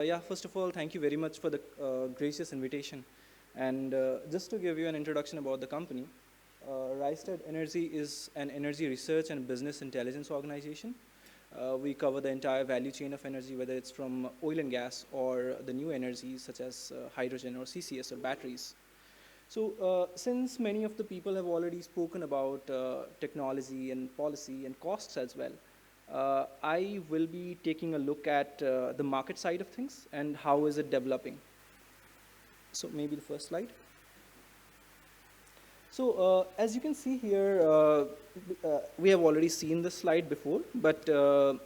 Yeah, first of all, thank you very much for the gracious invitation. And just to give you an introduction about the company, Rystad Energy is an energy research and business intelligence organization. We cover the entire value chain of energy, whether it's from oil and gas or the new energies such as hydrogen or CCS or batteries. So since many of the people have already spoken about technology and policy and costs as well, I will be taking a look at the market side of things and how is it developing. So maybe the first slide. So as you can see here, we have already seen this slide before, but the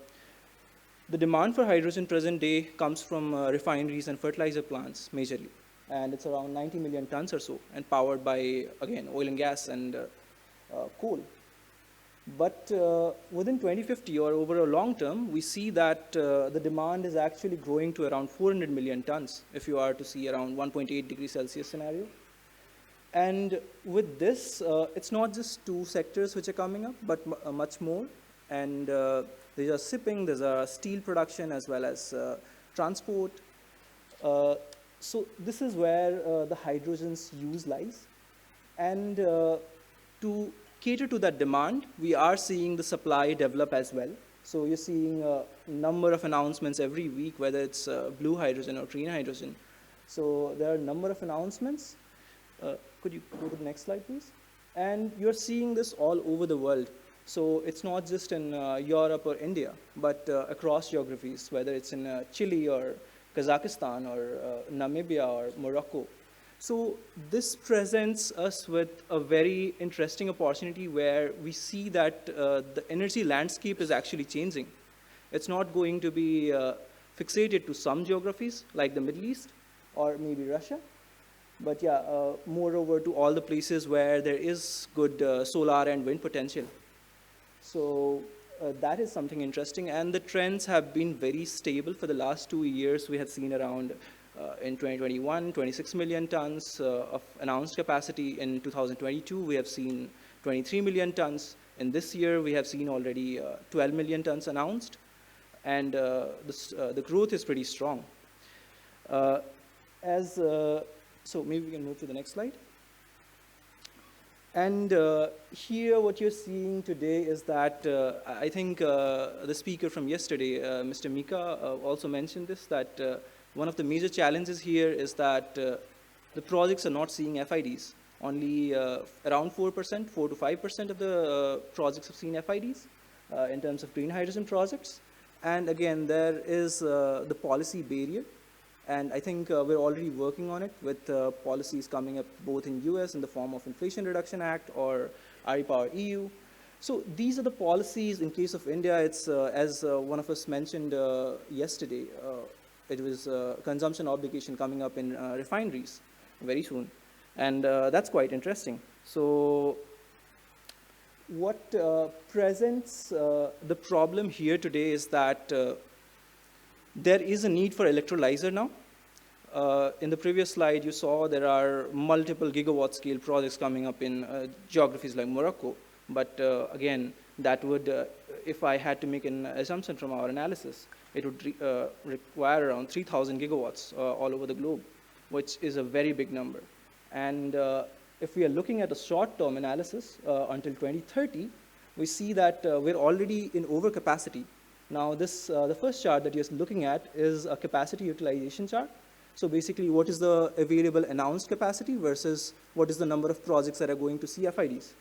demand for hydrogen present day comes from refineries and fertilizer plants majorly. And it's around 90 million tons or so, and powered by, again, oil and gas and coal. But within 2050 or over a long term, we see that the demand is actually growing to around 400 million tons if you are to see around 1.8 degrees Celsius scenario. And with this, it's not just two sectors which are coming up, but much more. And there's a shipping, there's a steel production, as well as transport. So this is where the hydrogen's use lies. And to cater to that demand, we are seeing the supply develop as well. So you're seeing a number of announcements every week, whether it's blue hydrogen or green hydrogen. So there are a number of announcements. Could you go to the next slide, please? And you're seeing this all over the world. So it's not just in Europe or India, but across geographies, whether it's in Chile or Kazakhstan or Namibia or Morocco. So this presents us with a very interesting opportunity where we see that the energy landscape is actually changing. It's not going to be fixated to some geographies like the Middle East or maybe Russia, but yeah, moreover to all the places where there is good solar and wind potential. So that is something interesting, and the trends have been very stable for the last 2 years. We have seen around in 2021, 26 million tons of announced capacity. In 2022, we have seen 23 million tons. In this year, we have seen already 12 million tons announced, and the growth is pretty strong. So maybe we can move to the next slide. And here what you're seeing today is that I think the speaker from yesterday, Mr. Mika, also mentioned this, that one of the major challenges here is that the projects are not seeing FIDs. Only around 4%, 4 to 5% of the projects have seen FIDs in terms of green hydrogen projects. And again, there is the policy barrier. And I think we're already working on it with policies coming up both in US in the form of Inflation Reduction Act or REPower EU. So these are the policies. In case of India, it's as one of us mentioned yesterday, it was consumption obligation coming up in refineries very soon. And that's quite interesting. So what presents the problem here today is that there is a need for electrolyzer now. In the previous slide, you saw there are multiple gigawatt scale projects coming up in geographies like Morocco. But again, that would, if I had to make an assumption from our analysis, it would require around 3,000 gigawatts all over the globe, which is a very big number. And if we are looking at a short-term analysis until 2030, we see that we're already in overcapacity. Now, this the first chart that you're looking at is a capacity utilization chart. So basically, what is the available announced capacity versus what is the number of projects that are going to see FIDs?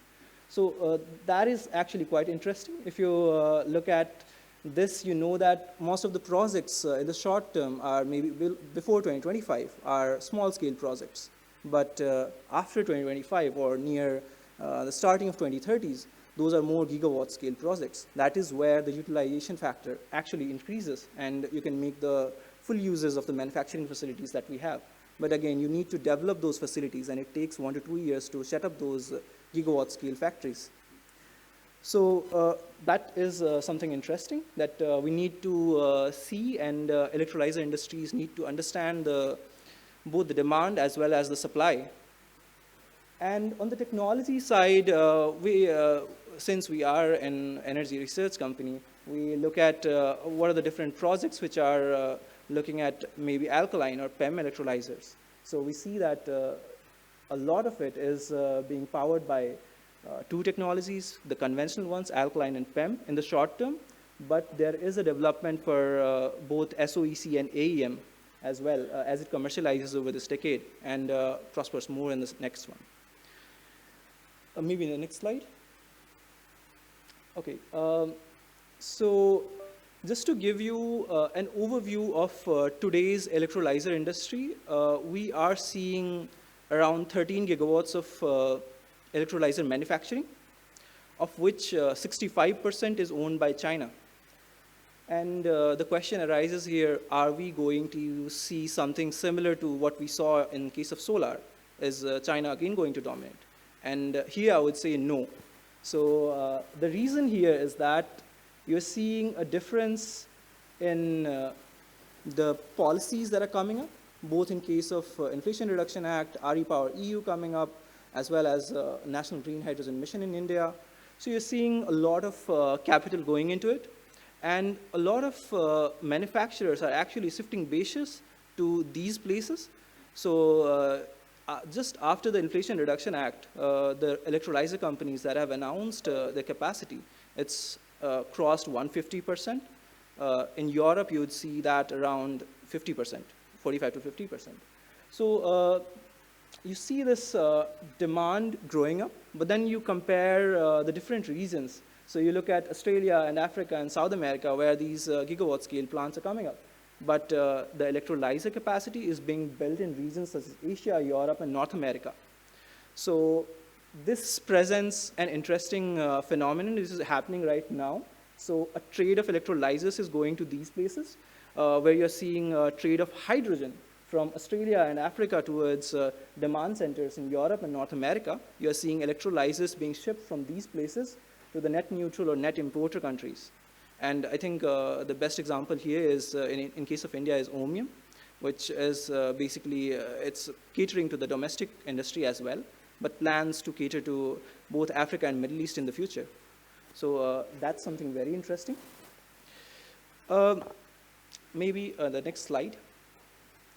So that is actually quite interesting. If you look at this, you know that most of the projects in the short term are maybe before 2025 are small-scale projects. But after 2025 or near the starting of 2030s, those are more gigawatt-scale projects. That is where the utilization factor actually increases, and you can make the full uses of the manufacturing facilities that we have. But again, you need to develop those facilities, and it takes 1 to 2 years to set up those gigawatt-scale factories. So that is something interesting that we need to see, and electrolyzer industries need to understand both the demand as well as the supply. And on the technology side, since we are an energy research company, we look at what are the different projects which are looking at maybe alkaline or PEM electrolyzers. So we see that a lot of it is being powered by two technologies, the conventional ones, alkaline and PEM, in the short term, but there is a development for both SOEC and AEM as well as it commercializes over this decade and prospers more in this next one. Maybe in the next slide. Okay, so just to give you an overview of today's electrolyzer industry, we are seeing around 13 gigawatts of electrolyzer manufacturing, of which 65% is owned by China. And the question arises here, are we going to see something similar to what we saw in case of solar? Is China again going to dominate? And here I would say no. So the reason here is that you're seeing a difference in the policies that are coming up, both in case of Inflation Reduction Act, RE-Power EU coming up, as well as National Green Hydrogen Mission in India. So you're seeing a lot of capital going into it. And a lot of manufacturers are actually shifting bases to these places. So just after the Inflation Reduction Act, the electrolyzer companies that have announced their capacity, it's crossed 150%. In Europe, you would see that around 50%, 45 to 50%. So you see this demand growing up, but then you compare the different regions. So you look at Australia and Africa and South America where these gigawatt scale plants are coming up. But the electrolyzer capacity is being built in regions such as Asia, Europe, and North America. So this presents an interesting phenomenon. This is happening right now. So a trade of electrolyzers is going to these places where you're seeing a trade of hydrogen from Australia and Africa towards demand centers in Europe and North America. You're seeing electrolyzers being shipped from these places to the net neutral or net importer countries. And I think the best example here is, in case of India, is Ohmium, which is basically, it's catering to the domestic industry as well, but plans to cater to both Africa and Middle East in the future. So that's something very interesting. Maybe the next slide.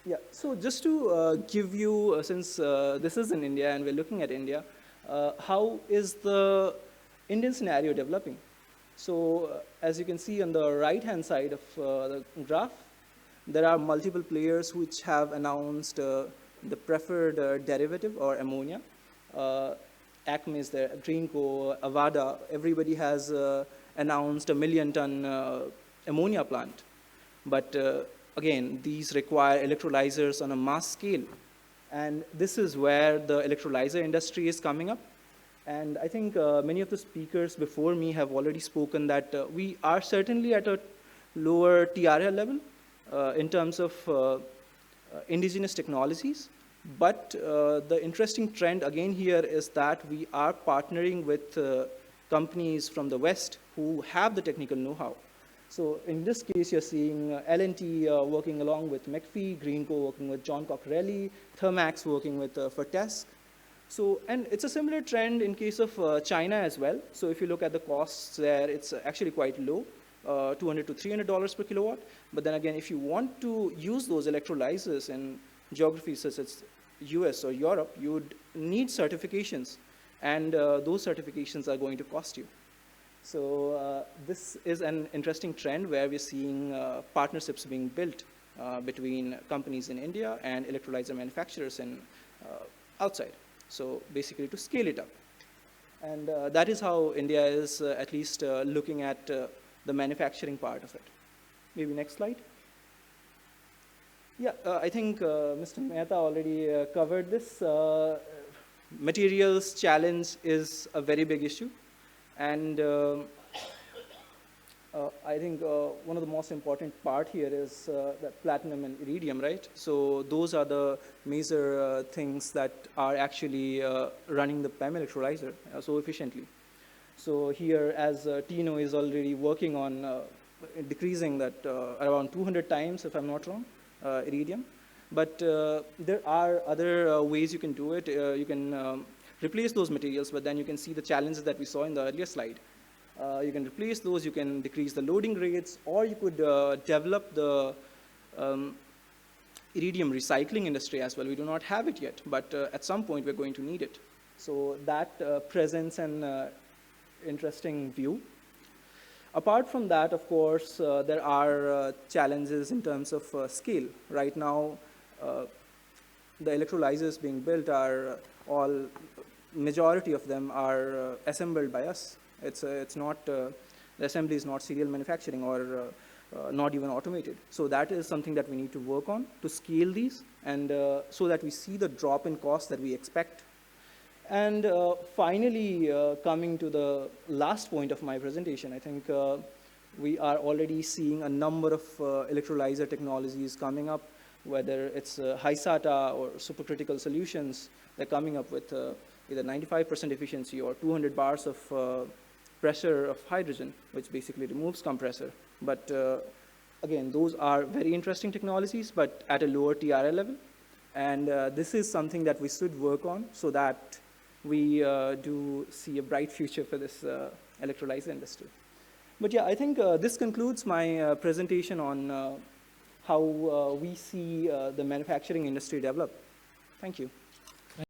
Yeah, so just to give you, since this is in India and we're looking at India, how is the Indian scenario developing? So as you can see on the right-hand side of the graph, there are multiple players which have announced the preferred derivative or ammonia. Acme is there, Greenco, Avada, everybody has announced a 1 million ton ammonia plant. But again, these require electrolyzers on a mass scale. And this is where the electrolyzer industry is coming up. And I think many of the speakers before me have already spoken that we are certainly at a lower TRL level in terms of indigenous technologies. But the interesting trend again here is that we are partnering with companies from the West who have the technical know-how. So in this case, you're seeing L&T working along with McPhee, Greenco working with John Cockrelli, Thermax working with Fortesque. So, and it's a similar trend in case of China as well. So if you look at the costs there, it's actually quite low, $200 to $300 per kilowatt. But then again, if you want to use those electrolyzers in geographies such as US or Europe, you would need certifications. And those certifications are going to cost you. So this is an interesting trend where we're seeing partnerships being built between companies in India and electrolyzer manufacturers in outside. So basically to scale it up. And that is how India is at least looking at the manufacturing part of it. Maybe next slide. Yeah, I think Mr. Mehta already covered this. Materials challenge is a very big issue. And I think one of the most important part here is that platinum and iridium, right? So those are the major things that are actually running the PEM electrolyzer so efficiently. So here, as Tino is already working on decreasing that around 200 times, if I'm not wrong, iridium. But there are other ways you can do it. You can replace those materials, but then you can see the challenges that we saw in the earlier slide. You can replace those, you can decrease the loading rates, or you could develop the iridium recycling industry as well. We do not have it yet, but at some point we're going to need it. So that presents an interesting view. Apart from that, of course, there are challenges in terms of scale. Right now, the electrolyzers being built are majority of them are assembled by us. It's not, the assembly is not serial manufacturing or not even automated. So that is something that we need to work on to scale these, and so that we see the drop in cost that we expect. And finally, coming to the last point of my presentation, I think we are already seeing a number of electrolyzer technologies coming up, whether it's high SATA or supercritical solutions. They're coming up with either 95% efficiency or 200 bars of pressure of hydrogen, which basically removes compressor. But again, those are very interesting technologies, but at a lower TRL level. And this is something that we should work on so that we do see a bright future for this electrolyzer industry. But yeah, I think this concludes my presentation on how we see the manufacturing industry develop. Thank you.